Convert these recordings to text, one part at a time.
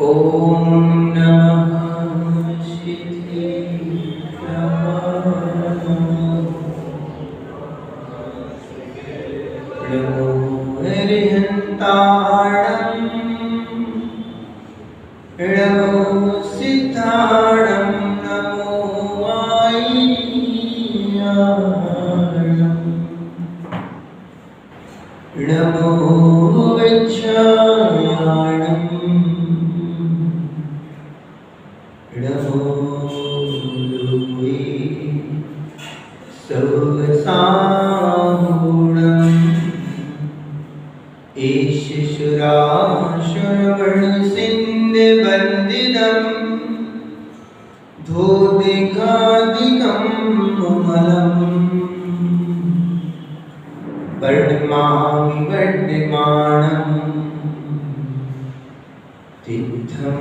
ओम नमः शिवाय। नमो हरिहन्ताणं नमो सिद्धाणं नमो वायुयाणं नमो वज्रायाणं नमो लोके सवसाहुणम् ईश शुराशुरवर्णसिन्धुवन्दितं धूतिकादिकं ममलम् वर्णमामि वर्णमाणम् तीर्थं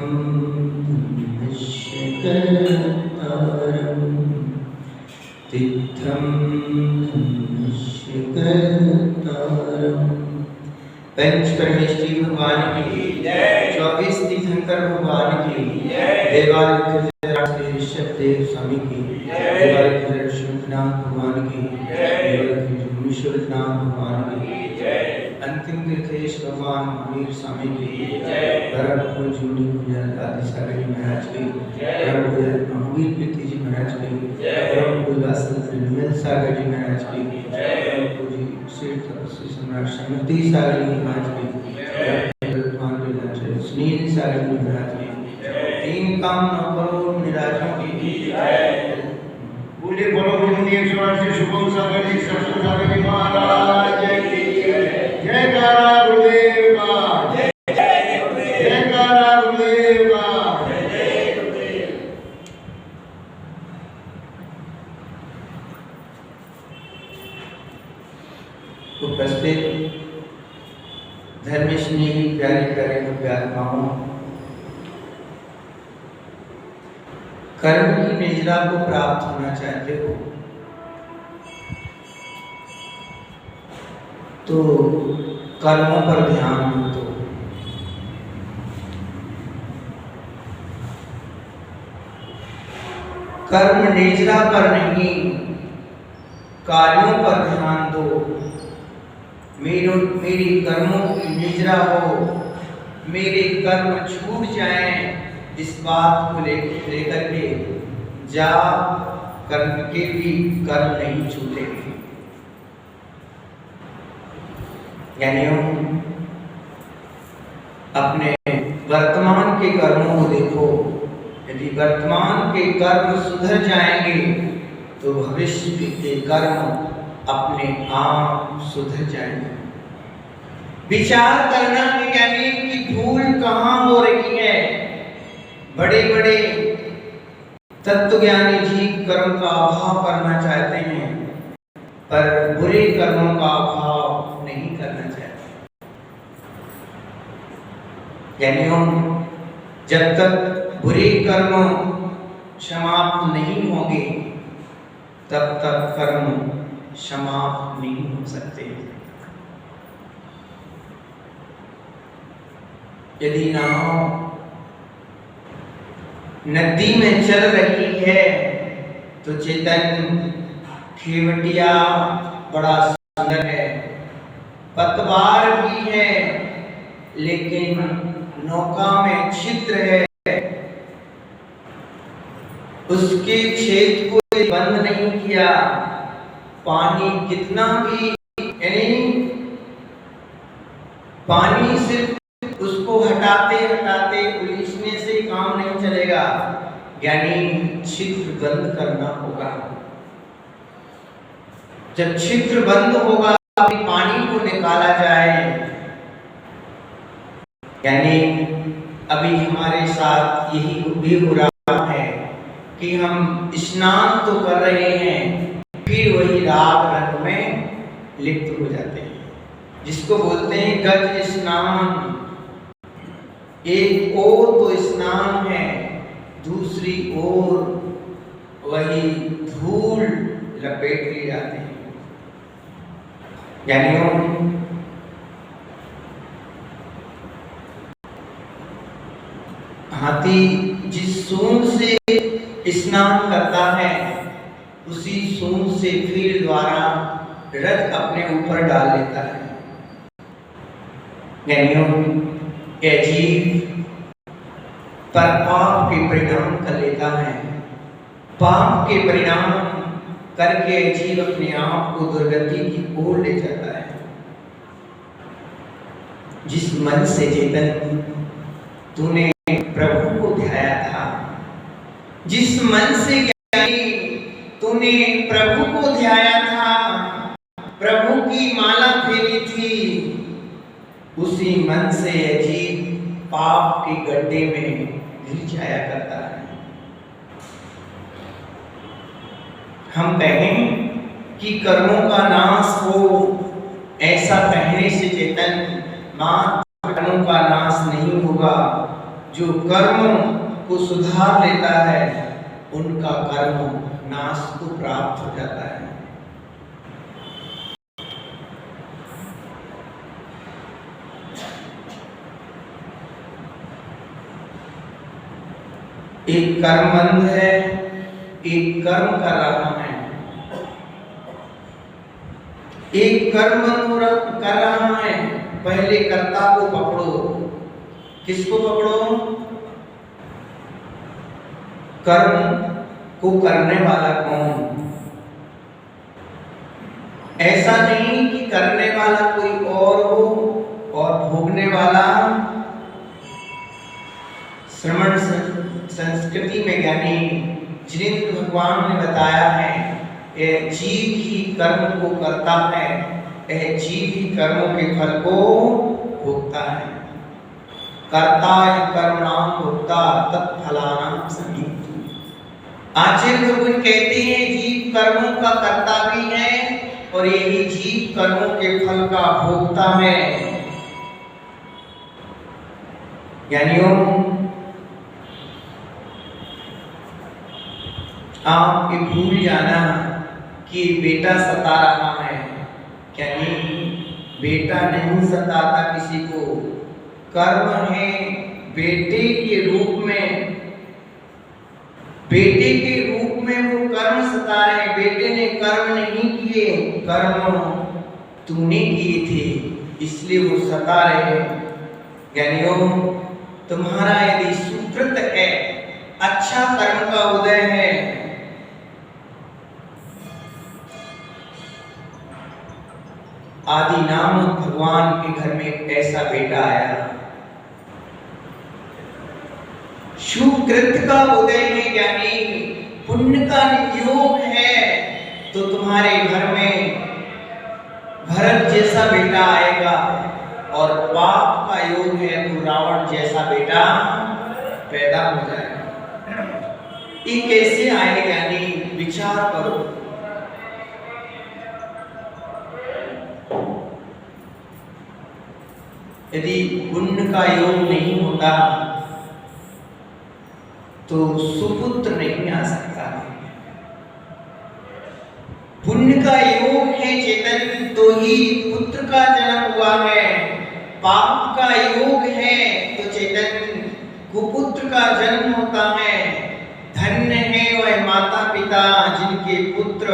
नश्यकर्तारम् तीर्थं नश्यकर्तारम्। पंच परमेष्ठी भगवान की जय। 24 तीर्थंकर भगवान की जय। देवालय ऋषभदेव स्वामी की जय। देवालय शंखनाथ भगवान की जय। देवालय मुनीश्वरनाथ भगवान की जय। अंतिम तीर्थेश भगवान महावीर स्वामी की जय। परम पूज्य जूनी पूजन आदि सागर जी महाराज की जय। परम पूज्य महावीर प्रीति जी महाराज की जय। परम पूज्य वासंत सागर जी महाराज की जय। परम पूज्य श्री तपस्वी सम्राट श्रीमती सागर जी महाराज की जय। सुनील सागर जी महाराज की जय। तीन काम न करो निराशों की जय। बोले बोलो बोलिए 108 शुभम सागर जी सत्संग सागर जी महाराज की जय। जयकारा गुरुदेव का जय। जय गुरुदेव। जयकारा गुरुदेव का जय। जय गुरुदेव। उपस्थित धर्म स्नेही प्यारे प्यारे आत्माओं, कर्म की निजरा को प्राप्त होना चाहते हो तो कर्मों पर ध्यान दो। कर्म निजरा पर नहीं, कार्यों पर ध्यान दो। मेरी कर्मों की निजरा हो, मेरे कर्म छूट जाएं, इस बात को लेकर के जा कर्म के भी कर्म नहीं छूटेंगे। यानी अपने वर्तमान के कर्मों को देखो। यदि वर्तमान के कर्म सुधर जाएंगे तो भविष्य के कर्म अपने आप सुधर जाएंगे। विचार करना यानी कि भूल कहाँ हो रही है। बड़े बड़े तत्वज्ञानी जी कर्म का अभाव करना चाहते हैं, पर बुरे कर्मों का अभाव नहीं करना चाहते। यानी जब तक बुरे कर्म समाप्त नहीं होंगे तब तक कर्म समाप्त नहीं हो सकते। यदि नाव नदी में चल रही है तो चेतन खेवटिया बड़ा सुंदर है, पतवार भी है, लेकिन नौका में छिद्र है। उसके छेद को बंद नहीं किया, पानी कितना भी यानी पानी सिर्फ उसको हटाते हटाते उलीचने से काम नहीं चलेगा, यानी छिद्र बंद करना होगा। जब छिद्र बंद होगा तभी पानी को निकाला जाए। यानी अभी हमारे साथ यही भी हो रहा है कि हम स्नान तो कर रहे हैं, फिर वही राग रंग में लिप्त हो जाते हैं, जिसको बोलते हैं गज स्नान। एक ओर तो स्नान है, दूसरी ओर वही धूल लपेट लिए जाते हैं। यानी स्नान करता है, उसी सूंड से फिर द्वारा रज अपने ऊपर डाल लेता है। यह जीव पर पाप के परिणाम कर लेता है। पाप के परिणाम करके जीव अपने आप को दुर्गति की ओर ले जाता है। जिस मन से चेतन तूने प्रभु को ध्याया था, जिस मन से तूने प्रभु को ध्याया था, प्रभु की माला फेरी थी, उसी मन से जीव पाप के गड्ढे में गिर जाया करता है। हम कहें कि कर्मों का नाश हो, ऐसा कहने से चेतन मात्र कर्मों का नाश नहीं होगा। जो कर्म को सुधार लेता है उनका कर्म नाश को प्राप्त हो जाता है। एक कर्मबंध है, एक कर्म कर रहा है। एक कर्म कर रहा है, पहले कर्ता को पकड़ो। किसको पकड़ो? कर्म को करने वाला कौन? ऐसा नहीं कि करने वाला कोई और हो और भोगने वाला। श्रमण संस्कृति में ज्ञानी जिनेंद्र भगवान ने बताया है, यह जीव ही कर्म को करता है, यह जीव ही कर्मों के फल को भोगता है। कर्ता कर्मणाम भोक्ता तत्फलानां समीप। आचार्य भगवान कहते हैं जीव कर्मों का कर्ता भी है और यही जीव कर्मों के फल का भोगता है। यानी आप ये भूल जाना कि बेटा सता रहा है, यानी बेटा नहीं सताता किसी को। कर्म है बेटे के रूप में, बेटे के रूप में वो कर्म सता रहे। बेटे ने कर्म नहीं किए, कर्म तूने किए थे, इसलिए वो सता रहे। यानी तुम्हारा यदि सुकृत है, अच्छा कर्म का उदय है, आदि नाम भगवान के घर में एक ऐसा बेटा आया, शुभ कृत्य का उदय है, यानी पुण्य का योग है, तो तुम्हारे घर में भरत जैसा बेटा आएगा। और पाप का योग है तो रावण जैसा बेटा पैदा हो जाएगा। ये कैसे आएगा? यानी विचार करो। यदि पुण्य का योग नहीं होता तो सुपुत्र नहीं आ सकता। पुण्य का योग है चेतन तो ही पुत्र का जन्म हुआ है। पाप का योग है तो चेतन कुपुत्र का जन्म होता है। धन्य है वह माता पिता जिनके पुत्र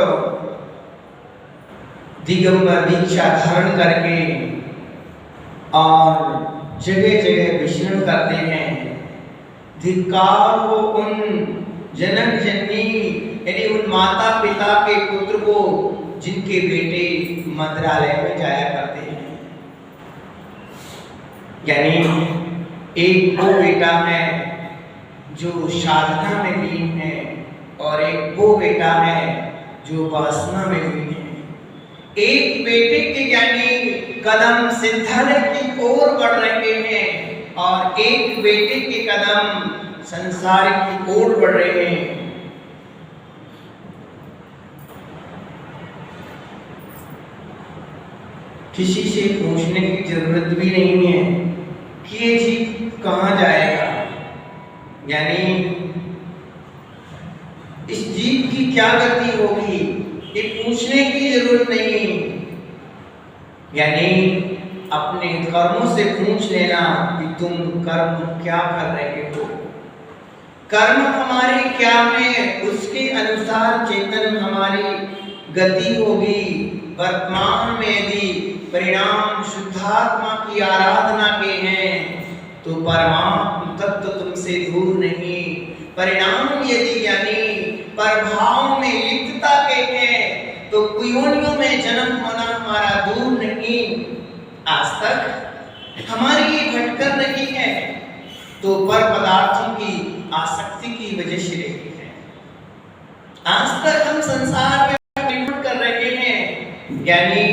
दिगंबर दीक्षा धारण करके और जगह जगह विचरण करते हैं। धिक्कार हो उन जनक जननी, यानी उन माता पिता के पुत्र को जिनके बेटे मंत्रालय में जाया करते हैं। यानी एक वो बेटा है जो साधना में लीन है और एक वो बेटा है जो वासना में लीन है। एक बेटे के यानी कदम सिद्धालय की ओर बढ़ रहे हैं और एक बेटे के कदम संसार की ओर बढ़ रहे हैं। किसी से पूछने की जरूरत भी नहीं है कि ये जीव कहाँ जाएगा, यानी इस जीव की क्या गति होगी, ये पूछने की जरूरत नहीं। यानी अपने कर्मों से पूछ लेना कि तुम कर्म क्या कर रहे हो। कर्म हमारे क्या है उसके अनुसार चेतन हमारी गति होगी। वर्तमान में यदि परिणाम शुद्धात्मा की आराधना के हैं तो परमात्म तत्व तुमसे दूर नहीं। परिणाम यदि यानी प्रभाव में लिप्तता के हैं तो कुयोनियों में जन्म होना हमारा दूर नहीं। आज तक हमारी ये भटकन नहीं है तो पर पदार्थों की आसक्ति की वजह से रही है। आज तक हम संसार में निर्भर कर रहे हैं यानी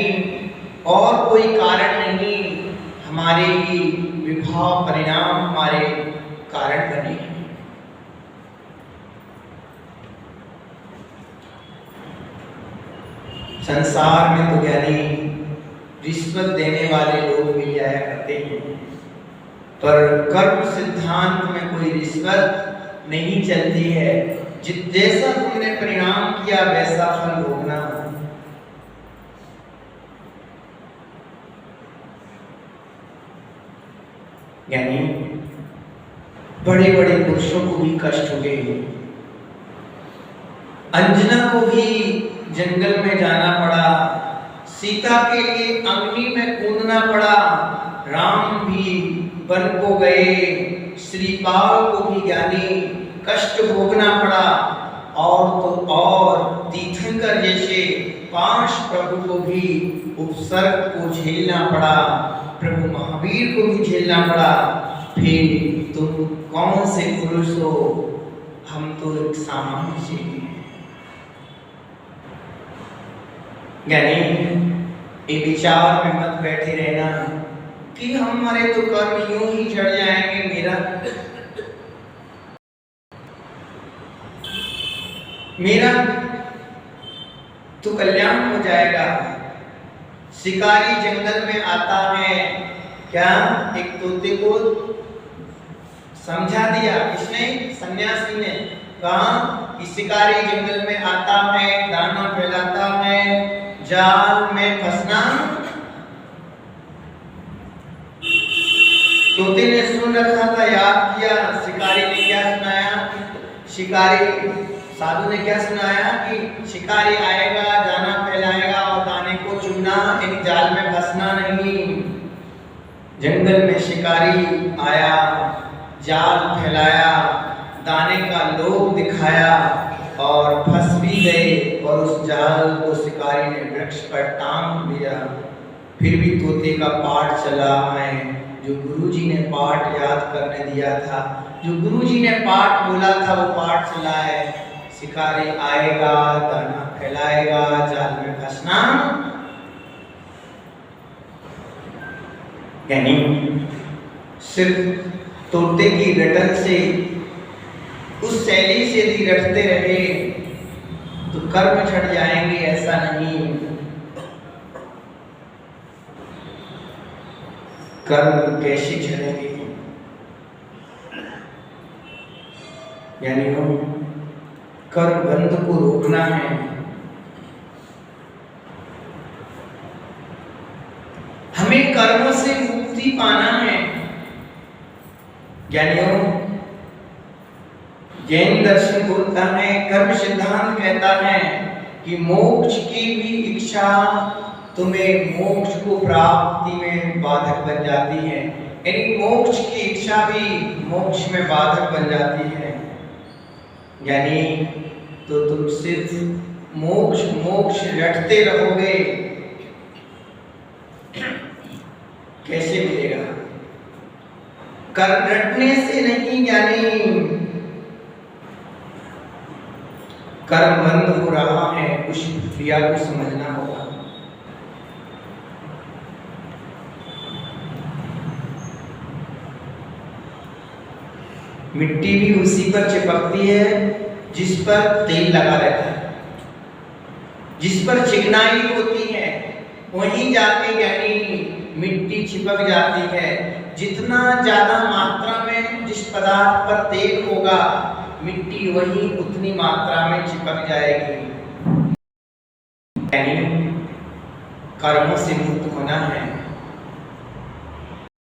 और कोई कारण नहीं, हमारे ही विभाव परिणाम हमारे कारण बने हैं। संसार में तो यानी रिश्वत देने वाले लोग मिल जाया करते हैं, पर कर्म सिद्धांत में कोई रिश्वत नहीं चलती है। जैसा तुमने परिणाम किया वैसा फल भोगना। यानी बड़े बड़े पुरुषों को भी कष्ट हुए, अंजना को भी जंगल में जाना पड़ा, सीता के लिए अग्नि में कूदना पड़ा, राम भी वन को गए, श्रीपाल को भी ज्ञानी कष्ट भोगना पड़ा, और तो और तीर्थंकर जैसे पांच प्रभु को भी उपसर्ग को झेलना पड़ा, प्रभु महावीर को भी झेलना पड़ा। फिर तुम कौन से पुरुष हो, हम तो एक सामान्य से हैं। यानी ये विचार में मत बैठे रहना कि हमारे तो कर्म यूं ही चढ़ जाएंगे, मेरा तो कल्याण हो जाएगा। शिकारी जंगल में आता है, क्या एक तोते को समझा दिया किसने? सन्यासी ने। कहा कि शिकारी जंगल में आता है, दाना फैलाता है, जाल में फंसना। तोते ने सुन रखा था, याद किया। शिकारी ने क्या सुनाया? साधु ने क्या सुनाया कि शिकारी आएगा, दाना फैलाएगा और दाने को चुनना, इन जाल में फंसना नहीं। जंगल में शिकारी आया, जाल फैलाया, दाने का लोभ दिखाया और फंस भी गए, और उस जाल को शिकारी ने वृक्ष पर टांग दिया। फिर भी तोते का पाठ चला है, जो गुरुजी ने पाठ याद करने दिया था, जो गुरुजी ने पाठ बोला था वो पाठ चला है। शिकारी आएगा, दाना फैलाएगा, जाल में फंसना। यानी सिर्फ तोते की रटन से, उस शैली से यदि रटते रहे तो कर्म छट जाएंगे, ऐसा नहीं। कर्म कैसे छड़ेंगे? यानी हम कर्म बंध को रोकना है। हमें कर्मों से मुक्ति पाना है। ज्ञानियों, जैन दर्शन बोलता है, कर्म सिद्धांत कहता है कि मोक्ष की भी इच्छा तुम्हें मोक्ष को प्राप्ति में बाधक बन जाती है। यानी मोक्ष की इच्छा भी मोक्ष में बाधक बन जाती है। यानी तो तुम सिर्फ मोक्ष मोक्ष रटते रहोगे, कैसे मिलेगा? कर्म रटने से नहीं, यानी कर्म बंद हो रहा है, उस क्रिया को समझना होगा। मिट्टी भी उसी पर चिपकती है जिस पर तेल लगा रहता है, जिस पर चिकनाई होती है वहीं जाके यानी मिट्टी चिपक जाती है। जितना ज्यादा मात्रा में जिस पदार्थ पर तेल होगा, मिट्टी वही उतनी मात्रा में चिपक जाएगी। यानी कर्मों से मुक्त होना है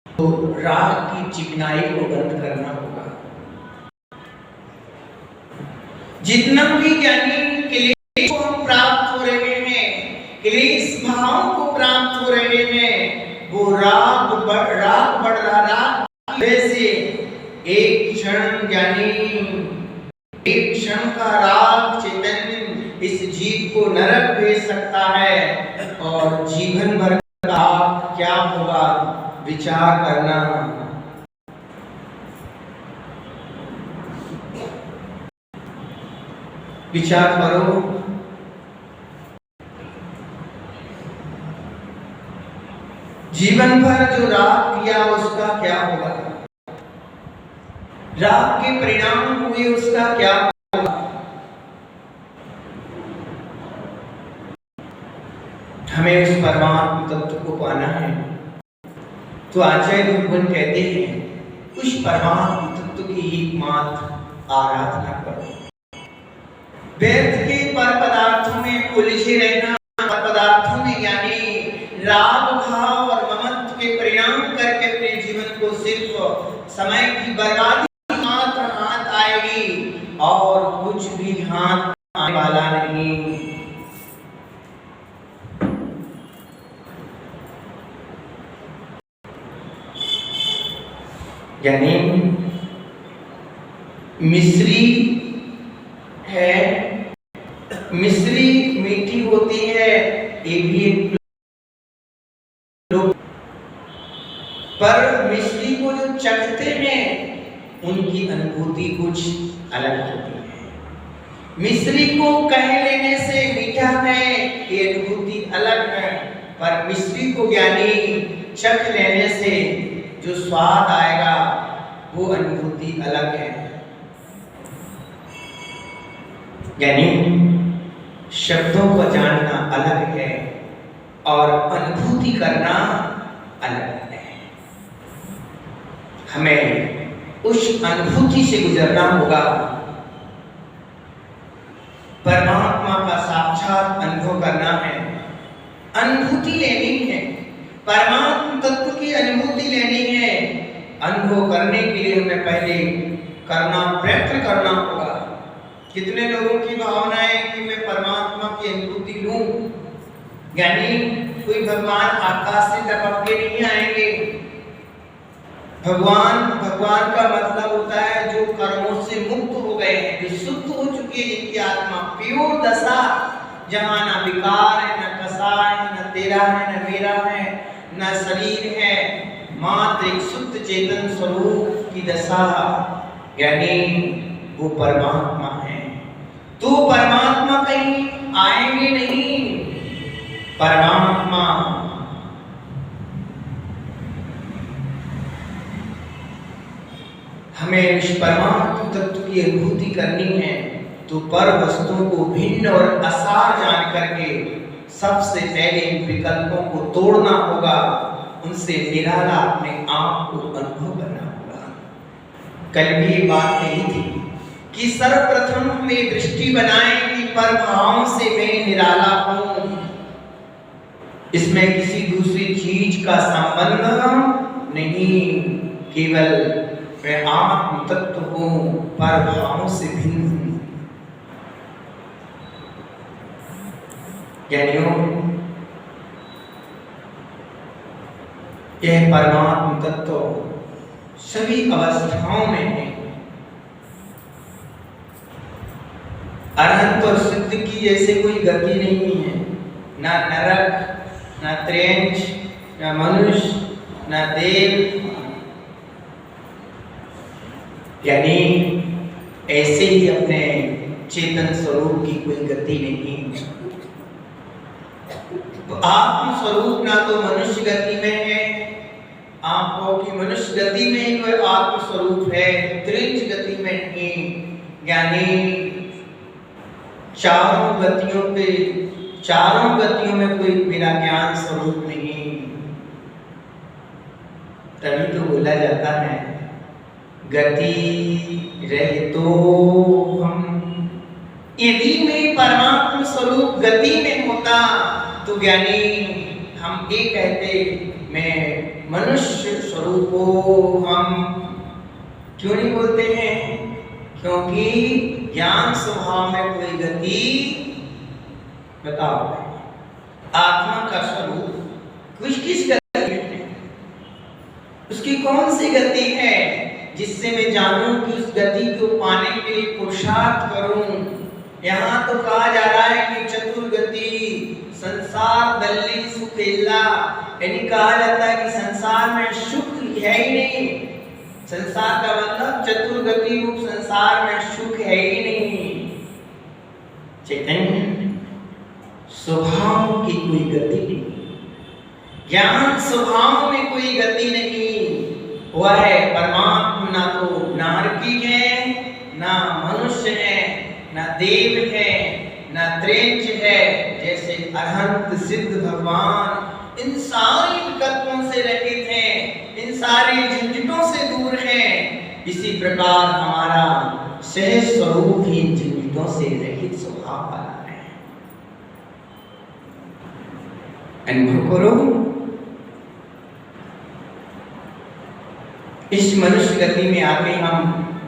तो राग की चिकनाई को बंद करना होगा। जितना भी ज्ञानी क्लेश को हम प्राप्त हो रहे हैं, क्लेश भाव को प्राप्त हो रहे हैं, वो राग बढ़ रहा, राग वैसे एक क्षण ज्ञानी, एक क्षण का राग चैतन्य इस जीव को नरक भेज सकता है, और जीवन भर का क्या होगा विचार करना। विचार करो, जीवन भर जो राग किया उसका क्या होगा, राग के परिणाम हुए उसका क्या होगा। हमें उस परमात्म तत्व को पाना है, तो आचार्य भगवान कहते हैं उस परमात्म तत्व की एकमात्र आराधना करो। व्यर्थ के पर पदार्थों में उलझे रहना, पर पदार्थों में यानी राग भाव और ममत्व के परिणाम करके अपने जीवन को सिर्फ समय की बर्बादी मात्र हाथ आएगी और कुछ भी हाथ आने वाला नहीं। यानी मिश्री है, मिश्री मीठी होती है, ये भी लोग, पर मिश्री को जो चखते हैं उनकी अनुभूति कुछ अलग होती है। मिश्री को कह लेने से मीठा है ये अनुभूति अलग है, पर मिश्री को ज्ञानी चख लेने से जो स्वाद आएगा वो अनुभूति अलग है। यानी शब्दों को जानना अलग है और अनुभूति करना अलग है। हमें उस अनुभूति से गुजरना होगा, परमात्मा का साक्षात अनुभव करना है, अनुभूति लेनी है, परमात्मा तत्व की अनुभूति लेनी है। अनुभव करने के लिए हमें पहले प्रयत्न करना होगा। कितने लोगों की भावना है कि मैं परमात्मा की अनुभूति लूं, यानी कोई भगवान आकाश से टपक के नहीं आएंगे। भगवान का मतलब होता है जो कर्मों से मुक्त हो गए हैं, जो शुद्ध हो चुकी है, जिनकी आत्मा प्योर दशा, जहाँ ना विकार है, न कसाय है, न तेरा है, न मेरा है, न शरीर है, मात्र एक शुद्ध चेतन स्वरूप की दशा, यानी वो परमात्मा है। तो परमात्मा कहीं आएंगे नहीं, परमात्मा हमें उस परमात्मा तत्व की अनुभूति करनी है, तो पर वस्तुओं को भिन्न और असार जान करके सबसे पहले इन विकल्पों को तोड़ना होगा, उनसे निराला अपने आप को अनुभव करना होगा। कल भी ये बात कही थी कि सर्वप्रथम हमें दृष्टि बनाएं कि पर भाव से मैं निराला हूं, इसमें किसी दूसरी चीज का संबंध नहीं, केवल मैं आत्म तत्व हूं, पर भावों से भिन्न हूं। यह परमात्म तत्व सभी अवस्थाओं में है। अरहंत और सिद्ध की जैसे कोई गति नहीं है, ना नरक, ना त्रेंच, ना मनुष्य, ना देव, यानी ऐसे ही अपने चेतन स्वरूप की कोई गति नहीं। तो आत्म स्वरूप ना तो मनुष्य गति में है, आपको की मनुष्य गति में ही वह आत्म स्वरूप है, त्रिंच गति में नहीं। यानी चारों गतियों में कोई मेरा ज्ञान स्वरूप नहीं। तभी तो बोला जाता है गति रहे तो हम, यदि में परमात्मा स्वरूप गति में होता तो ज्ञानी हम ये कहते मैं मनुष्य स्वरूप हो। हम क्यों नहीं बोलते हैं क्योंकि ज्ञान स्वभाव में कोई गति, बताओ, आत्मा का स्वरूप कुछ किस गति है, उसकी कौन सी गति है जिससे मैं जानूं कि उस गति को पाने के लिए पुरुषार्थ करूं। यहाँ तो कहा जा रहा है कि चतुर्गति संसार दल्ली सुखेला, यानी कहा जाता है कि संसार में सुख है ही नहीं। संसार का मतलब चतुर्गति रूप संसार में सुख है ही नहीं। चैतन्य स्वभाव की कोई गति नहीं, ज्ञान स्वभाव में कोई गति नहीं। वह है परमात्मा, ना तो नारकी है, ना मनुष्य है, ना देव है, ना त्रेंच है। जैसे अनंत सिद्ध भगवान इन सारी विकल्पों से रहित हैं, इन सारी झंझटों से दूर हैं, इसी प्रकार हमारा सहज स्वरूप ही झंझटों से रहित स्वभाव वाला है। अनुभव करो, इस मनुष्य गति में आके हम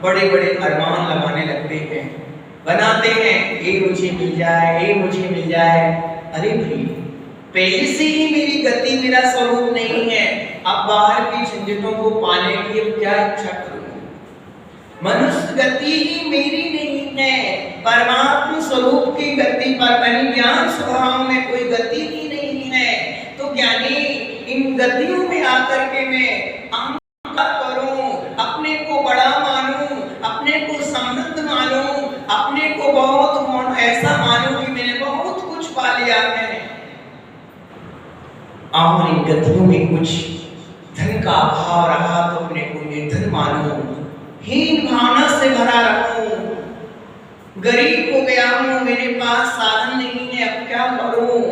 बड़े बड़े अरमान लगाने लगते हैं, बनाते हैं, ये मुझे मिल जाए, ये मुझे मिल जाए। अरे भाई, पहले से ही मेरी गति, मेरा स्वरूप नहीं है, अब बाहर की झंझटों को पाने की अब क्या इच्छा करूं। मनुष्य गति ही मेरी नहीं है, परमात्मा स्वरूप की गति पर, ज्ञान स्वभाव में कोई गति ही नहीं है। तो ज्ञानी इन गतियों में आकर के मैं करूं, अपने को बड़ा मानूं, अपने को समृद्ध मानूं, अपने को बहुत ऐसा मानूं कि मैंने बहुत कुछ पा लिया है। और इन गतियों में कुछ धन का अभाव रहा तो अपने को निर्धन मानूं, हीन भावना से भरा रहूं, गरीब हो गया हूं, मेरे पास साधन नहीं है, अब क्या करूं।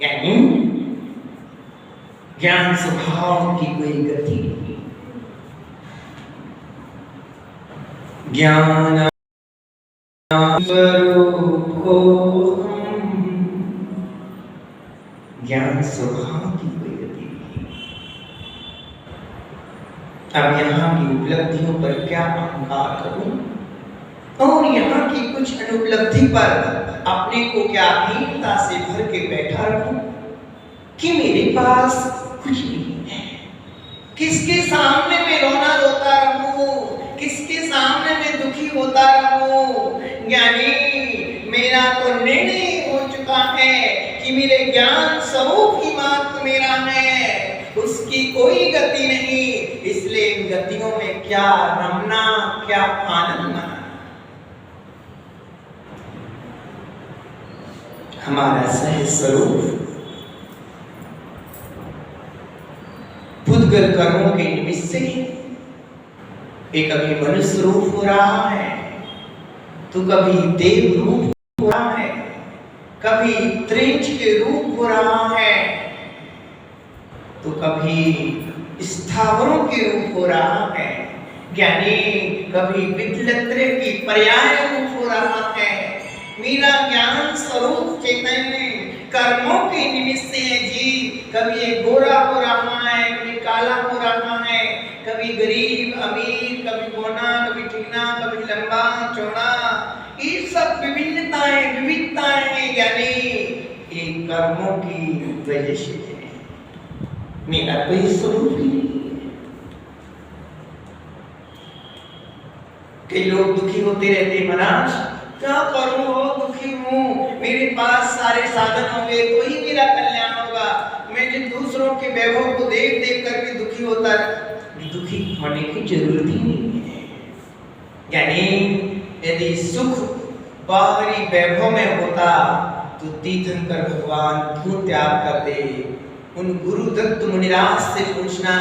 यानी ज्ञान स्वभाव की कोई गति नहीं। ज्ञान स्वरूप हो हम, ज्ञान स्वभाव की कोई गति नहीं। अब यहाँ की उपलब्धियों पर क्या अहंकार करूं, और यहाँ की कुछ अनुपलब्धि पर अपने को क्या हीनता से भर के बैठा रहूं कि मेरे पास कुछ नहीं है। किसके सामने मैं रोता रहूं, किसके सामने मैं दुखी होता रहूं। ज्ञानी मेरा तो निर्णय हो चुका है कि मेरे ज्ञान स्वरूप ही मात्र मेरा है, उसकी कोई गति नहीं। इसलिए इन गतियों में क्या रमना, क्या आनंद माना। हमारा सहज स्वरूप पुद्गल कर्मों के निमित्त से एक कभी मनुष्य रूप हो रहा है, तो कभी देव रूप हो रहा है, कभी त्रिंच के रूप हो रहा है, तो कभी स्थावरों के रूप हो रहा है। ज्ञानी कभी विद्लत्र की पर्याय रूप हो रहा है। मेरा ज्ञान स्वरूप चैतन्य कर्मों के निमित्त से है जी। कभी ये गोरा हो रहा है, कभी काला हो रहा है, कभी गरीब अमीर, कभी कोना, कभी ठीना, कभी लंबा चौड़ा, ये सब विविधताएं हैं ज्ञानी, ये कर्मों की वजह से है। मेरा कोई स्वरूप ही नहीं है। कई लोग दुखी होते रहते, महाराज क्या करूं, दुखी हूं, मेरे पास सारे साधन होंगे तो ही मेरा कल्याण होगा। मैं जिन दूसरों के वैभव को देख देख करके दुखी होता, दुखी होने की जरूरत ही नहीं है। यानी यदि सुख बाहरी वैभव में होता तो तीर्थंकर भगवान क्यों त्याग करते। उन गुरु दत्त मुनिराज से पूछना,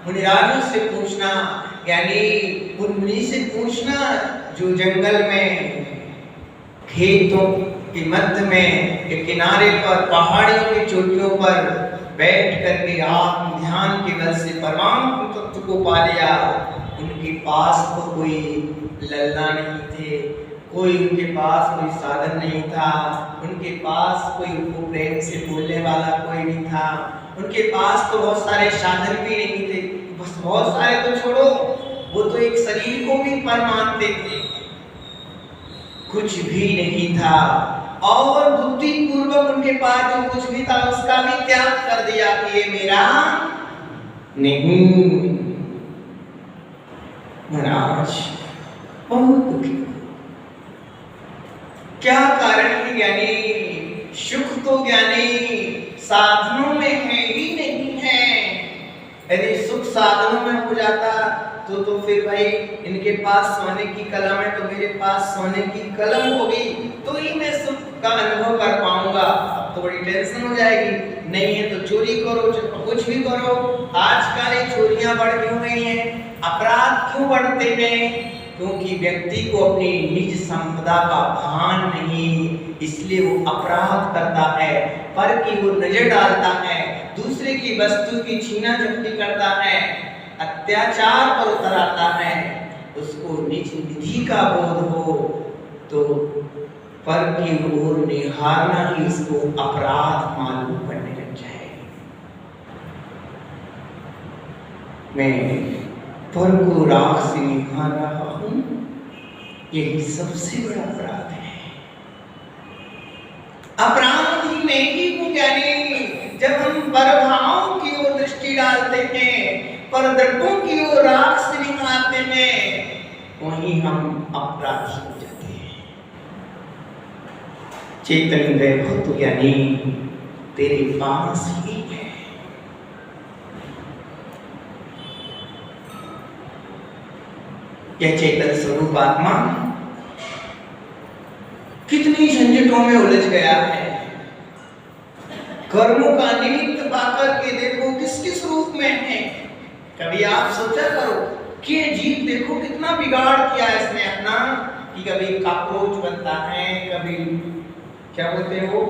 मुनिराजों से पूछना, यानी उन मुनि से पूछना जो जंगल में, खेतों के मध्य में, के किनारे पर, पहाड़ियों की चोटियों पर बैठ करके आत्म ध्यान के बल से परमात्म तत्व को पा लिया। उनके पास तो कोई लल्ला नहीं थे, कोई उनके पास कोई साधन नहीं था, उनके पास कोई उनको प्रेम से बोलने वाला कोई नहीं था, उनके पास तो बहुत सारे साधन भी नहीं थे। बस बहुत सारे तो छोड़ो, वो तो एक शरीर को भी पर मानते थे, कुछ भी नहीं था और बुद्धि पूर्वक उनके पास जो कुछ भी था उसका भी त्याग कर दिया कि ये मेरा नहीं। महाराज बहुत दुखी। क्या कारण है ज्ञानी? सुख तो ज्ञानी साधनों में है ही नहीं है। यदि सुख साधनों में हो जाता तो फिर भाई इनके पास सोने की कलम है तो मेरे पास सोने की कलम होगी तो ही मैं सुख का अनुभव कर पाऊंगा। अब तो बड़ी टेंशन हो जाएगी। नहीं है तो चोरी करो, कुछ भी करो। आजकल ये चोरियां बढ़ क्यों गई हैं, अपराध क्यों बढ़ते हैं? क्योंकि व्यक्ति को अपनी निज संपदा का भान नहीं, इसलिए वो अपराध करता है, पर की वो नजर डालता है, दूसरे की वस्तु की छीना झपटी करता है, अत्याचार पर उतर आता है। उसको निज निधि का बोध हो तो पर की ओर निहारना ही उसको अपराध मालूम पड़ने लग जाए। मैं पर को राख से निहार रहा हूं, यही सबसे बड़ा अपराध है। अपराध ही मैं ही हूं ज्ञानी। जब हम परभावों की ओर दृष्टि डालते हैं, पर द्रव्यों की ओर राख से निहारते हैं, वहीं हम अपराधी हो जाते हैं। चेतन वैभव तो ज्ञानी तेरे पास ही है। यह चेतन स्वरूप आत्मा कितनी झंझटों में उलझ गया है। कर्मों का निमित्त पाकर के देखो किस किस रूप में है। कभी आप सोचा करो कि जीव देखो कितना बिगाड़ किया इसने अपना, कि कभी कॉकरोच बनता है, कभी क्या बोलते हैं वो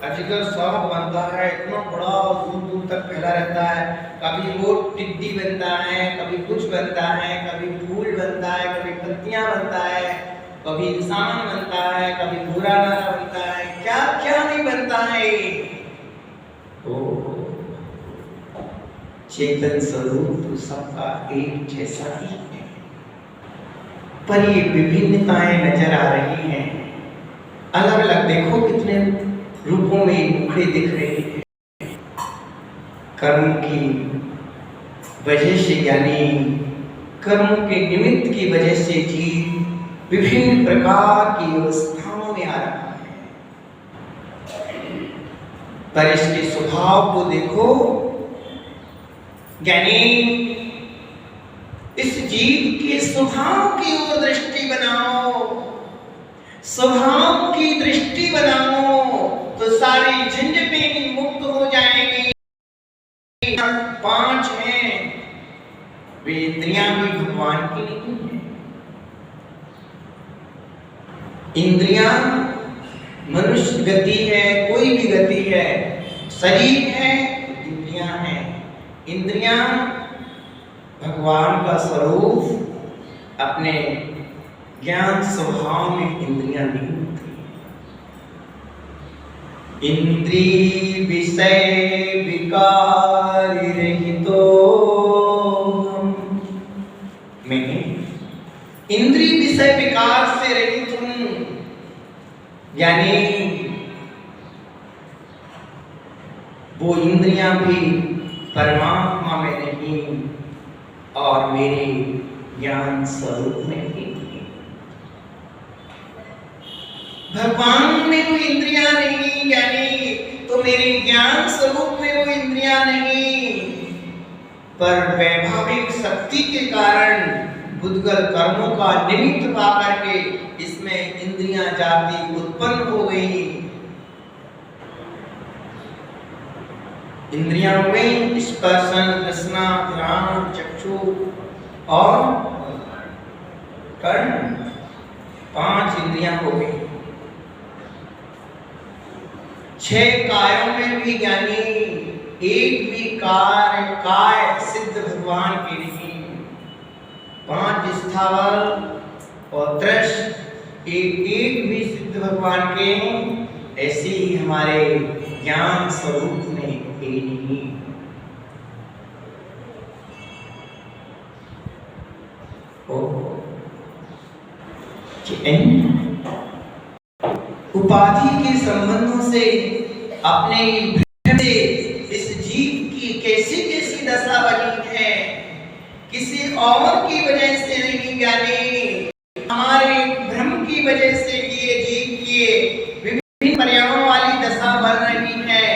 अजगर सांप बनता है, इतना बड़ा दूर दूर तक फैला रहता है, कभी वो टिड्डी बनता है, कभी कुछ बनता है, कभी फूल बनता है, कभी पत्तियां बनता है, कभी इंसान बनता है, कभी भूरा नारा बनता है, क्या क्या नहीं बनता है। चेतन स्वरूप तो सबका एक जैसा ही है, पर ये विभिन्नताएं नजर आ रही हैं। अलग अलग देखो कितने रूपों में मुखड़े दिख रहे हैं। कर्म की वजह से यानी कर्म के निमित्त की वजह से जीव विभिन्न प्रकार की अवस्थाओं में आ रहा है। पर इसके स्वभाव को देखो यानी इस जीव के स्वभाव की ओर दृष्टि बनाओ, स्वभाव की दृष्टि बनाओ तो सारी झंझटें मुक्त हो जाएंगी। 5 हैं, वे इंद्रियां भी भगवान की नहीं है। इंद्रियां मनुष्य गति है, कोई भी गति है, शरीर है, इंद्रियां हैं। इंद्रियां भगवान का स्वरूप, अपने ज्ञान स्वभाव में इंद्रियां नहीं होती। इंद्रिय विषय विकार रहितो हम, मैं इंद्रिय विषय विकार से रहित हूं, यानी वो इंद्रियां भी परमात्मा में नहीं और मेरे ज्ञान स्वरूप में भी। भगवान में वो इंद्रियां नहीं, यानी तो मेरे ज्ञान स्वरूप में वो इंद्रियां नहीं, पर वैभाविक शक्ति के कारण बुद्धगल कर्मों का निमित्त पाकर के इसमें इंद्रियां जाति उत्पन्न हो गई। इंद्रियां में स्पर्शन, रसना, घ्राण, चक्षु और कर्ण, 5 इंद्रियां हो गई। 6 कायों में भी यानी एक भी काय सिद्ध भगवान के नहीं। 5 स्थावर और दृश एक भी सिद्ध भगवान के। ऐसे ही हमारे ज्ञान स्वरूप में नहीं। उपाधि के संबंधों से अपने भ्रम से इस जीव की कैसी कैसी दशा बनी है, किसी और की वजह से नहीं ज्ञानी, हमारे भ्रम की वजह से ये जीव की विभिन्न पर्यायों वाली दशा बन रही है।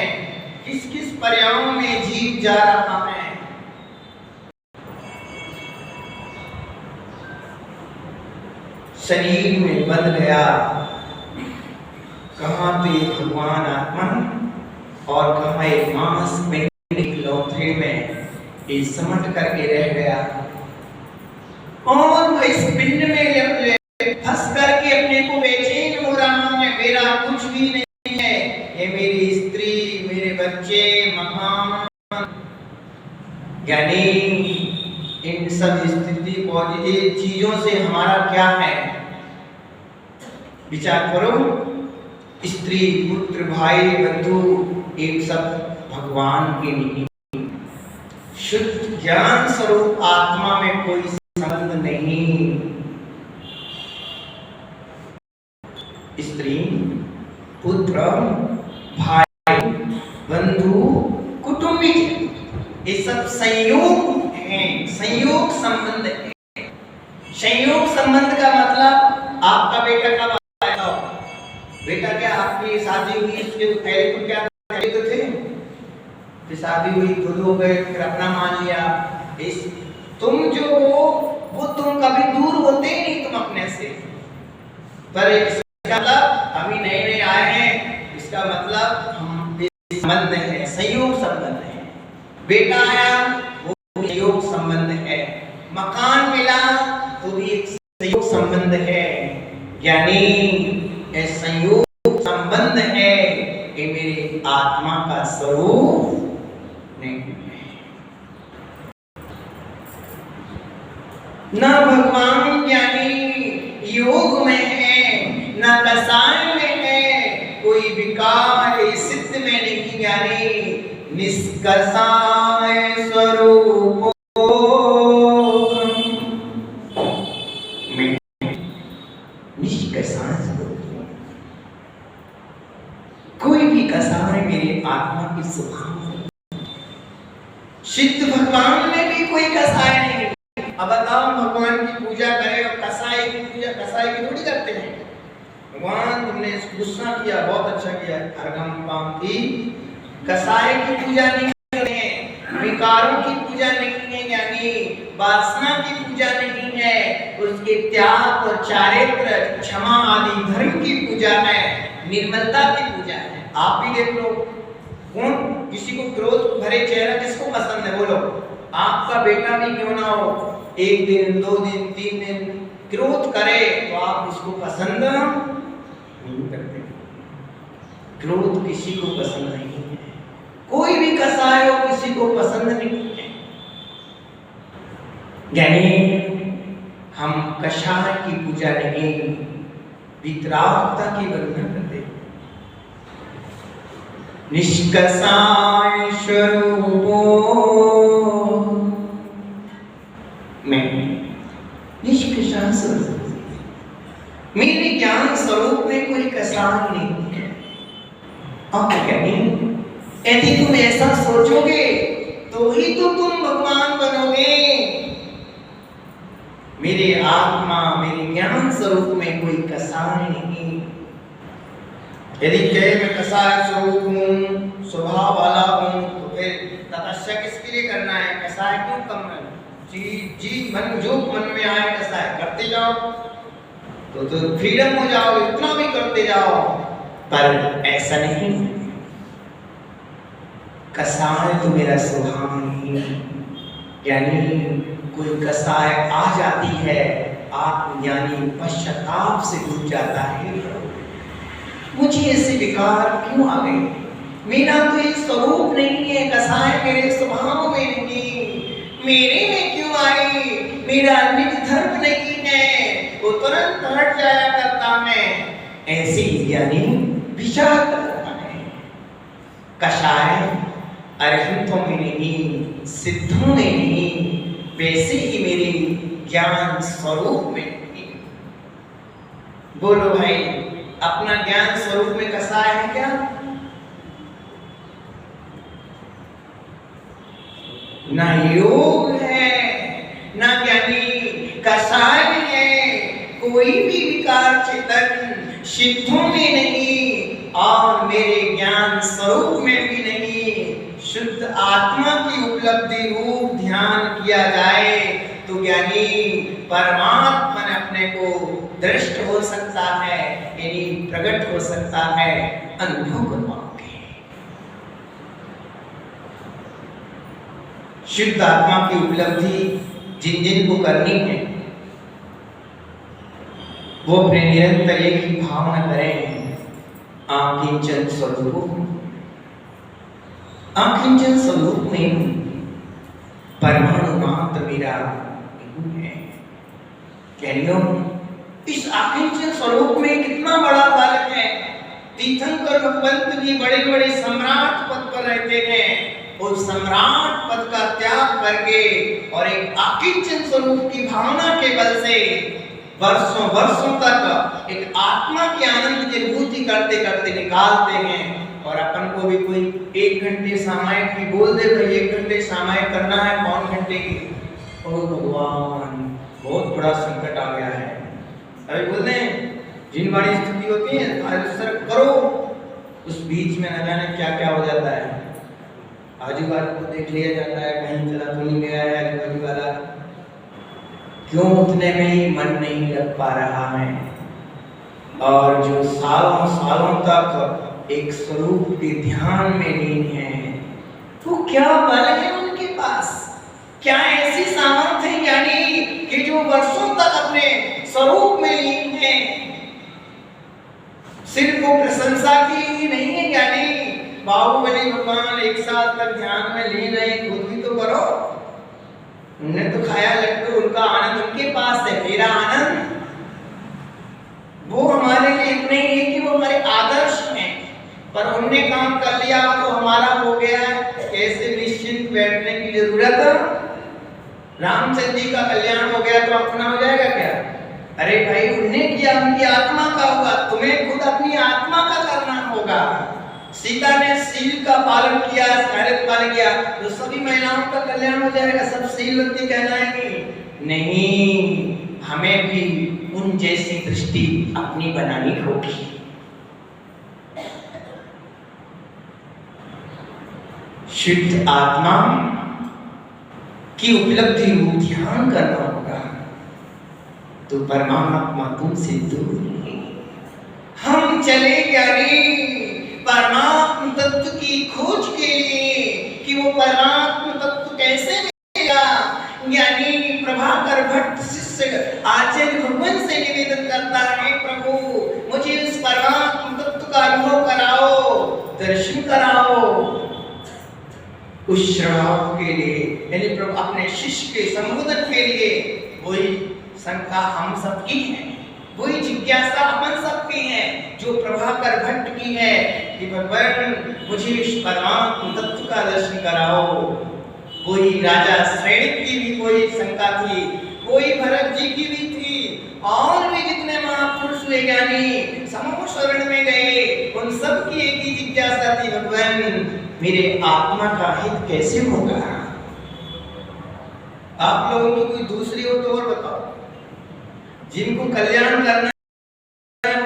किस किस पर्यायों में जीव जा रहा है। शरीर में बंध गया, कहाँ तो एक भगवान आत्मा और कहाँ एक मांस पिंड लोथरे में ये समट करके रह गया, और वो इस पिंड में फंस करके अपने को बेचैन हो रहा है। मेरा कुछ भी नहीं है, ये मेरी स्त्री, मेरे बच्चे, मकान, यानी इन सब स्थिति पॉजिटिव चीजों से हमारा क्या है। विचार करो, स्त्री, पुत्र, भाई, बंधु, एक सब भगवान के नहीं। शुद्ध ज्ञान स्वरूप आत्मा में कोई संबंध नहीं। स्त्री, पुत्र, भाई, बंधु, कुटुंबी, ये सब संयोग हैं, संयोग संबंध है। संयोग संबंध का मतलब आपका बेटा कब आया, बेटा क्या आपकी शादी हुई, इसके पहले तो क्या तो थे, फिर शादी हुई, खुद हो गए, फिर अपना मान लिया। इस तुम जो हो वो तुम कभी दूर होते ही नहीं तुम अपने से, पर इसका मतलब अभी नए नए आए हैं, इसका मतलब हम संबंध है, संयोग संबंध है। बेटा आया वो संयोग संबंध है, मकान मिला तो भी एक संयोग संबंध है, यानी ये संयोग संबंध है, ये मेरे आत्मा का स्वरूप नहीं है। न भगवान ज्ञानी योग में है, न कसाय में है, कोई विकार सिद्ध में नहीं ज्ञानी, निष्कसाय स्वरूप में, निष्कसाय स्वरूप, कोई भी कसाय मेरे आत्मा की स्वभाव है। सिद्ध भगवान में भी कोई कसाय नहीं। अब बताओ, भगवान की पूजा करें और कसाई की पूजा, कसाई की थोड़ी करते हैं। भगवान तुमने गुस्सा किया, बहुत अच्छा किया, अर्घम पाम की, कसाई की पूजा नहीं करते हैं, विकारों की पूजा नहीं है, यानी वासना की पूजा नहीं है, उसके त्याग और चारित्र, क्षमा आदि धर्म की पूजा है, निर्मलता की पूजा है। आप भी देख लो, कौन किसी को क्रोध भरे चेहरा किसको पसंद है, बोलो। आपका बेटा भी क्यों ना हो, एक दिन, 2 दिन, 3 दिन क्रोध करे तो आप उसको पसंद नहीं करते। क्रोध किसी को पसंद नहीं है, कोई भी कसाय हो किसी को पसंद नहीं है। यानी हम कषाय की पूजा नहीं, वितरागता की वंदना करते। निष्कसाय स्वरूपो में, निष्कसाय स्वरूप, मेरे ज्ञान स्वरूप में कोई कसाय नहीं है। और क्या नहीं, यदि तुम ऐसा सोचोगे तो ही तो तुम भगवान बनोगे। मेरे आत्मा, मेरे ज्ञान स्वरूप में कोई कसाय नहीं। यदि कहे मैं कसाय स्वरूप हूँ, स्वभाव वाला हूँ, तो फिर तपस्या किसके लिए करना है, कसाय क्यों करना है। जी मन जो मन में आए कसाय करते जाओ तो फ्रीडम हो जाओ, इतना भी करते जाओ। पर ऐसा नहीं, कसाय तो मेरा स्वभाव नहीं, यानी कोई कसाय आ जाती है, आत्मज्ञानी पश्चाताप से डूब जाता है। मुझे ऐसे विकार क्यों आ गए, मेरा तो ये स्वरूप नहीं है, कसाय मेरे स्वभाव में नहीं, मेरे में क्यों आई, मेरा निज धर्म नहीं है, वो तुरंत हट जाया करता है। ऐसे यानी विचार करता है। कषाय अरहंतों में नहीं, सिद्धों में नहीं, वैसे ही मेरे ज्ञान स्वरूप में नहीं। बोलो भाई, अपना ज्ञान स्वरूप में कसाय है क्या? ना योग है, ना ज्ञानी कसाय है, कोई भी विकार चेतन सिद्धों में नहीं और मेरे ज्ञान स्वरूप में भी नहीं। शुद्ध आत्मा की उपलब्धि रूप ध्यान किया जाए तो ज्ञानी परमात्मा ने अपने को दृष्ट हो सकता है, यानी प्रकट हो सकता है, अनुभव कर पाओगे। शुद्ध आत्मा की उपलब्धि जिन जिन को करनी है वो अपने निरंतर एक ही भावना करें, आकिंचन स्वरूप। आकिंचन स्वरूप में परमाणु मात्र मेरा है। कह इस आकिंचन स्वरूप में कितना बड़ा बालक है। तीर्थंकर भगवंत भी बड़े बड़े सम्राट पद पर रहते हैं, उस सम्राट पद का त्याग करके और एक आकिंचन स्वरूप की भावना के बल से वर्षों वर्षों तक एक आत्मा की आनंद की अनुभूति करते करते निकालते हैं। और अपन को भी कोई 1 घंटे सामायिक की बोल दे, भाई 1 घंटे सामायिक करना है, 5 घंटे की, ओ भगवान बहुत बड़ा संकट आ गया है। अभी बोलते हैं जिन बड़ी स्थिति होती है सर करो, उस बीच में न जाने क्या क्या हो जाता है, आजू बाजू को देख लिया जाता है, कहीं चला तो नहीं गया है आजू वाला, क्यों उतने में ही मन नहीं लग पा रहा है। और जो सालों सालों तक एक स्वरूप के ध्यान में लीन है, वो क्या बल है उनके पास, क्या ऐसी सामर्थ्य है ज्ञानी कि जो वर्षों तक अपने स्वरूप में लीन है। सिर्फ वो प्रशंसा की ही नहीं है ज्ञानी, बाहुबली भगवान 1 साल तक ध्यान में लीन है, खुद भी तो करो। उन्होंने तो खाया लड्डू, उनका आनंद उनके पास है, मेरा आनंद वो हमारे लिए इतने ही है कि वो हमारे आदर्श हैं, पर उनने काम कर लिया तो हमारा हो गया है। कैसे निश्चिंत बैठने की जरूरत है। रामचंद्र जी का कल्याण हो गया तो अपना हो जाएगा क्या? अरे भाई उनने किया, उनकी आत्मा का होगा, तुम्हें खुद अपनी आत्मा का करना होगा। सीता ने सील का पालन किया, भारत पालन किया तो सभी महिलाओं का कल्याण हो जाएगा, सब सीलवती कहलाएंगी। नहीं, हमें भी उन जैसी दृष्टि अपनी बनानी होगी। शुद्ध आत्मा की उपलब्धि रूप ध्यान करना होगा तो परमात्मा तुमसे दूर नहीं। हम चले ज्ञानी परमात्म तत्व की खोज के लिए कि वो परमात्म तत्व कैसे मिलेगा। ज्ञानी प्रभाकर भट्ट शिष्य आचार्य भगवान से निवेदन करता है, प्रभु मुझे इस परमात्म तत्व का अनुभव कराओ, दर्शन कराओ। उस श्राव के लिए यानी प्रभु अपने शिष्य के संबोधन के लिए वही शंका हम सबकी है, वही जिज्ञासा अपन सबकी है जो प्रभाकर भट्ट की है कि भगवान मुझे इस परमात्म तत्व का दर्शन कराओ। वही राजा श्रेणिक की भी कोई शंका थी, वही भरत जी की भी थी, और भी जितने महापुरुष हुए ज्ञानी समूह शरण में गए उन सब की एक ही जिज्ञासा थी, भगवान मेरे आत्मा का हित कैसे होगा। आप लोगों की कोई दूसरी हो तो और बताओ, जिनको कल्याण करना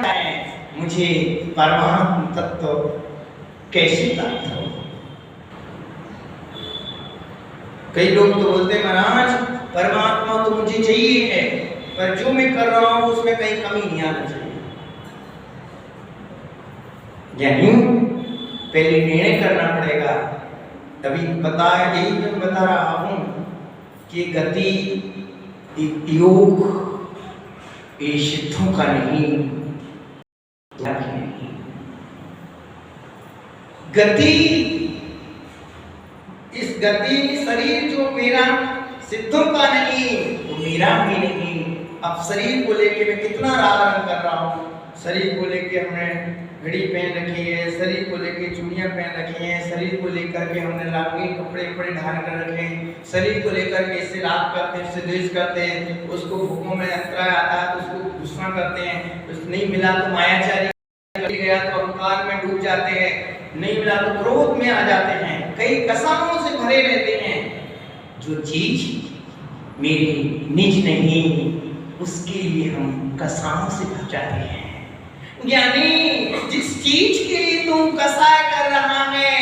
है मुझे परमात्म तत्व कैसे प्राप्त हो। कई लोग तो बोलते हैं महाराज परमात्मा तो मुझे चाहिए है, पर जो मैं कर रहा हूं उसमें कहीं कमी नहीं आना चाहिए। यानी पहले निर्णय करना पड़ेगा। तभी यही मैं बता रहा हूं कि गति योग ये सिद्धों का नहीं, गति इस गति शरीर जो मेरा सिद्धों का नहीं वो मेरा भी नहीं। अब शरीर को लेके मैं कितना राग कर रहा हूँ, शरीर को लेके हमने घड़ी पहन रखी है, शरीर को लेकर चूड़ियां पहन रखी हैं, शरीर को लेकर के हमने रंगीन कपड़े कपड़े धारण कर रखे हैं, शरीर को लेकर के इससे राग करते हैं, इससे द्वेष करते हैं, उसको भूखों में अंतराय आता है तो उसको गुस्सा करते हैं, कुछ नहीं मिला तो मायाचारी गया तो अहंकार में डूब जाते हैं, नहीं मिला तो क्रोध में आ जाते हैं, कई कसाओं से भरे रहते हैं। जो चीज मेरी निज नहीं उसके लिए हम कसाओं से भर जाते हैं। ज्ञानी, जिस चीज के लिए तुम कसाय कर रहा है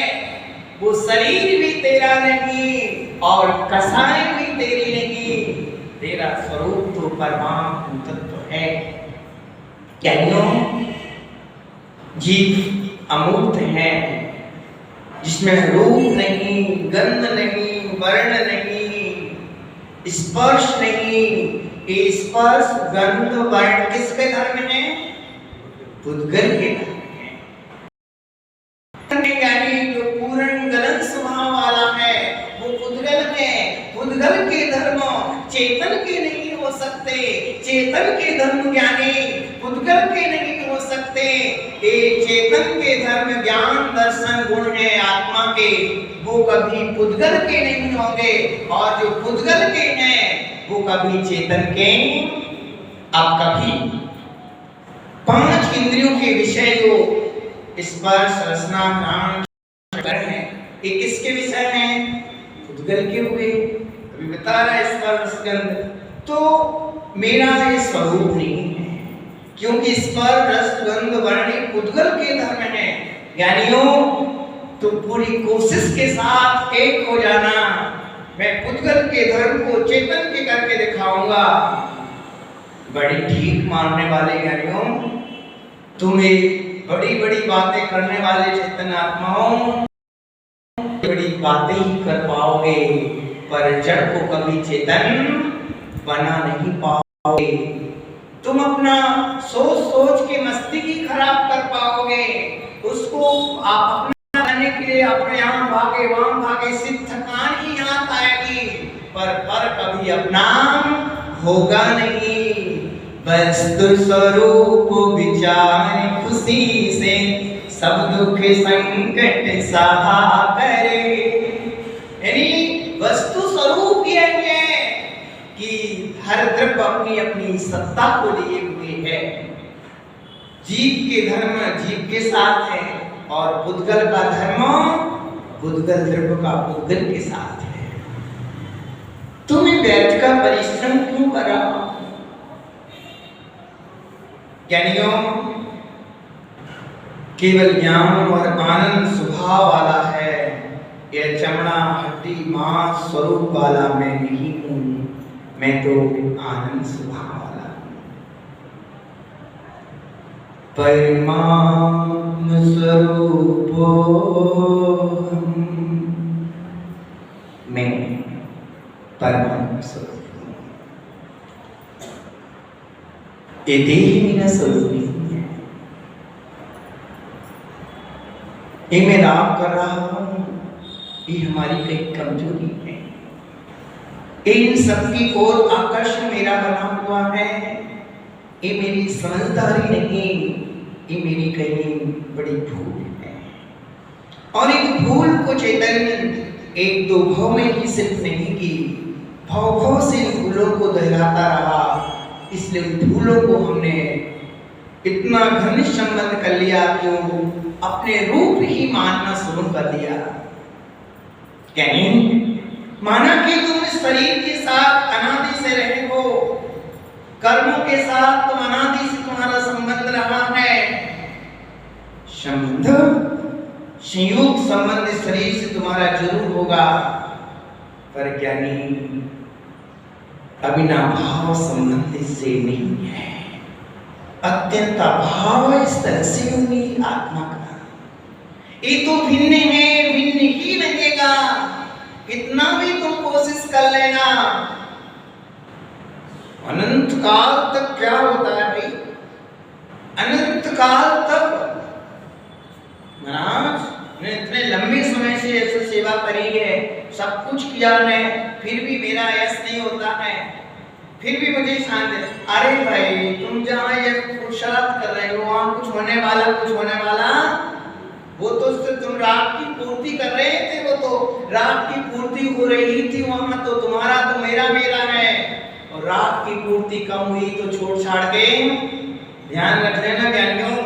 वो शरीर भी तेरा नहीं और कसाय भी तेरी नहीं, तेरा स्वरूप तो परमात्म तत्व है। ज्ञानियों, जीव अमूर्त है जिसमें रूप नहीं, गंध नहीं, वर्ण नहीं, स्पर्श नहीं। ये स्पर्श गंध वर्ण किसके धर्म है? पुद्गल के धर्म है। यानी जो पूर्ण गलन स्वभाव वाला है वो पुद्गल है। पुद्गल के धर्म चेतन के नहीं हो सकते, चेतन के धर्म ज्ञानी पुद्गल के नहीं हो सकते। ये चेतन के धर्म ज्ञान दर्शन गुण है आत्मा के, वो कभी पुद्गल के नहीं होंगे, और जो पुद्गल के हैं वो कभी चेतन के। अब कभी पांच इंद्रियों के विषय जो स्पर्श रसना घ्राण है, ये किसके विषय हैं? पुद्गल के हुए। अभी बता रहा है स्पर्श गंध, तो मेरा ये स्वरूप नहीं है, क्योंकि स्पर्श रस गंध वर्ण पुद्गल के धर्म है। ज्ञानियों, तुम पूरी कोशिश के साथ एक हो जाना, मैं पुद्गल के धर्म को चेतन के करके दिखाऊंगा। बड़ी ठीक मानने वाले ज्ञानियों, तुम्हें बड़ी बड़ी बातें करने वाले चेतन आत्माओं बड़ी बातें ही कर पाओगे, पर जड़ को कभी चेतन बना नहीं पाओगे। तुम अपना सोच सोच के मस्ती ही खराब कर पाओगे, उसको आप अपना बनाने के लिए अपने यहाँ भागे वहां भागे, सिर्फ थकान ही याद आएगी, पर कभी अपना होगा नहीं। वस्तु स्वरूप विचार खुशी से सब दुख संकट सहा करे। यानी वस्तु स्वरूप यह है कि हर द्रव्य अपनी अपनी सत्ता को लिए हुए है। जीव के धर्म जीव के साथ है और पुद्गल का धर्म पुद्गल द्रव्य का पुद्गल के साथ है। तुम्हें व्यर्थ का परिश्रम क्यों करा? ज्ञानियों, केवल ज्ञान और आनंद स्वभाव वाला है, यह चमड़ा हड्डी मांस स्वरूप वाला मैं नहीं हूं, मैं तो आनंद स्वभाव वाला हूं। परमात्म स्वरूपो मैं परमात्म स्वरूप। ये देह मेरा स्वरूप नहीं है, ये मैं राग कर रहा हूं, ये हमारी कई कमजोरी है। इन सबकी ओर आकर्षण मेरा बना हुआ है, ये मेरी समझदारी नहीं, ये मेरी कहीं बड़ी भूल है। और एक भूल को चैतन्य एक दो भाव में ही सिर्फ नहीं की, भाव भाव से इन भूलों को दोहराता रहा, इसलिए उन भूलों को हमने इतना घनिष्ठ संबंध कर लिया कि अपने रूप ही मानना शुरू कर दिया। यानी माना कि तुम इस शरीर के साथ अनादि से रहे हो, कर्मों के साथ तुम अनादि से तुम्हारा संबंध रहा है। संबंध संयुक्त संबंध शरीर से तुम्हारा जरूर होगा, पर ज्ञानी अविनाभाव संबंध से नहीं है। अत्यंत अभाव इस तरह से मेरी आत्मा का, ये तो भिन्न है, भिन्न ही लगेगा, कितना भी तुम कोशिश कर लेना। अनंत काल तक क्या होता है भाई? अनंत काल तक महाराज ने इतने लंबे समय से ऐसे सेवा करी है, सब कुछ किया है, फिर भी मेरा यश नहीं होता है। फिर भी मुझे शांत। अरे भाई तुम जहाँ ये पुरुषार्थ कर रहे हो वहाँ कुछ होने वाला वो तो सिर्फ तुम रात की पूर्ति कर रहे थे, वो तो रात की पूर्ति हो रही थी वहाँ, तो तुम्हारा तो मेरा मेरा है। और रात की पूर्ति कम हुई तो छोड़ छाड़ के ध्यान रख लेना ज्ञानियों,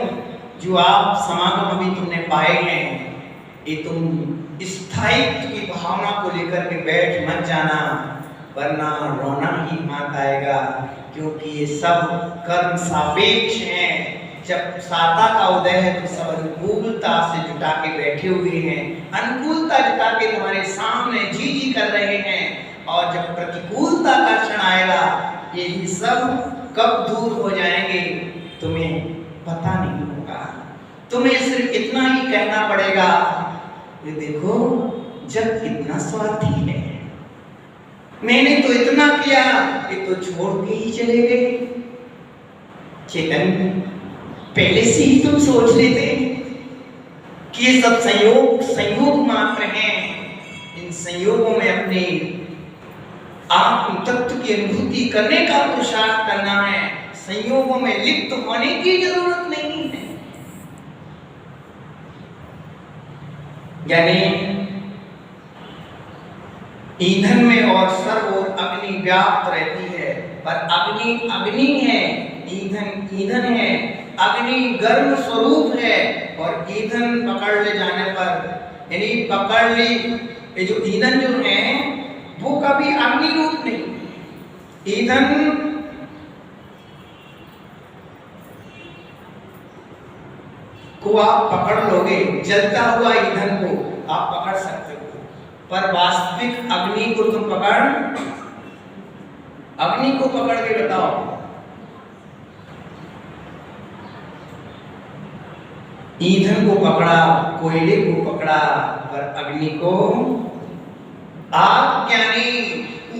जो आप समागम अभी तुमने पाए हैं ये तुम स्थायित्व की भावना को लेकर के बैठ मत जाना, वरना रोना ही मत आएगा, क्योंकि ये सब कर्म सापेक्ष हैं। जब साता का उदय है तो सब अनुकूलता से जुटा के बैठे हुए हैं, अनुकूलता जुटा के तुम्हारे सामने जी जी कर रहे हैं, और जब प्रतिकूलता का क्षण आएगा यही सब कब दूर हो जाएंगे तुम्हें पता नहीं होगा। तुम्हें सिर्फ इतना ही कहना पड़ेगा, ये देखो जब कितना स्वार्थी है, मैंने तो इतना किया कि तो छोड़ के ही चले गए। चेतन पहले से ही तुम सोच लेते कि ये सब संयोग मात्र हैं, इन संयोगों में अपने आत्म तत्व की अनुभूति करने का पुरुषार्थ करना है, संयोगों में लिप्त होने की जरूरत नहीं है। यानी ईंधन में और सर्वोर अग्नि व्याप्त रहती है, पर अग्नि अग्नि है, ईंधन ईंधन है, अग्नि गर्म स्वरूप है, और ईंधन पकड़ ले जाने पर यानी पकड़ ली ये जो ईंधन जो है वो कभी अग्नि रूप नहीं। ईंधन को आप पकड़ लोगे, जलता हुआ ईंधन को आप पकड़ सकते हो, पर वास्तविक अग्नि को तुम अग्नि को पकड़ के बताओ। ईंधन को पकड़ा, कोयले को पकड़ा, पर अग्नि को आग यानी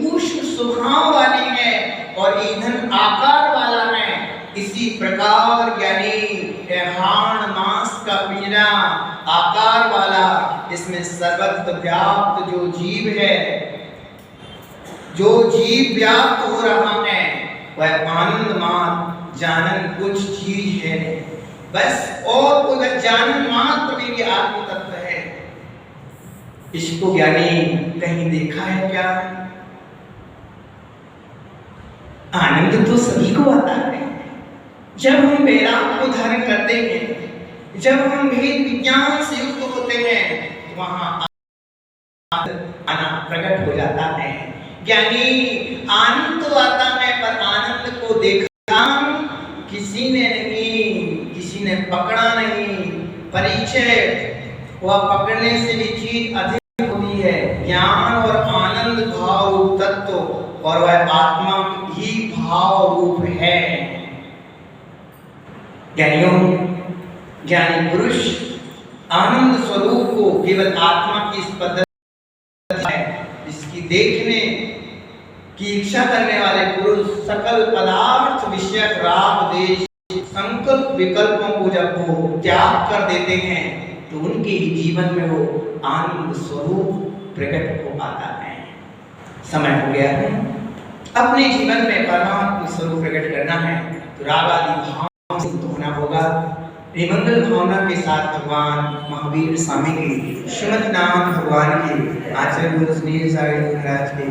ऊष्म स्वभाव वाली है और ईंधन आकार वाला है। इसी प्रकार यानी हाड़ मांस का पिंजरा आकार वाला, इसमें सर्वत्र व्याप्त जो जीव है, जो जीव व्याप्त हो रहा है वह आनंद मात्र जानन कुछ चीज है बस, और उधर जानन मात्र भी आत्म तत्व है। इसको ज्ञानी कहीं देखा है क्या? आनंद तो सभी को आता है जब हम वैराग को धारण करते हैं, जब हम भेद विज्ञान से युक्त होते हैं, वहां आना प्रकट हो जाता है। ज्ञानी आनंद तो आता है, पर आनंद को देखा किसी ने नहीं, किसी ने पकड़ा नहीं। परिचय वह पकड़ने से भी चीज अधिक होती है, ज्ञान और आनंद भाव रूप तत्व, और वह आत्मा ही भाव रूप है। ज्ञानी पुरुष आनंद स्वरूप को केवल आत्मा की इस पद्धति है, इसकी देखने की इच्छा करने वाले पुरुष सकल पदार्थ विषयक राग देश संकल्प विकल्पों को जब वो त्याग कर देते हैं तो उनके ही जीवन में वो आनंद स्वरूप प्रकट हो पाता है। समय हो गया है, अपने जीवन में परमात्मा स्वरूप प्रकट करना है तो राग आदि भाव से होना होगा। मंगल भावना के साथ भगवान महावीर स्वामी के श्रीमद् नाम भगवान के आचार्य गुरु स्नेह सागर महाराज के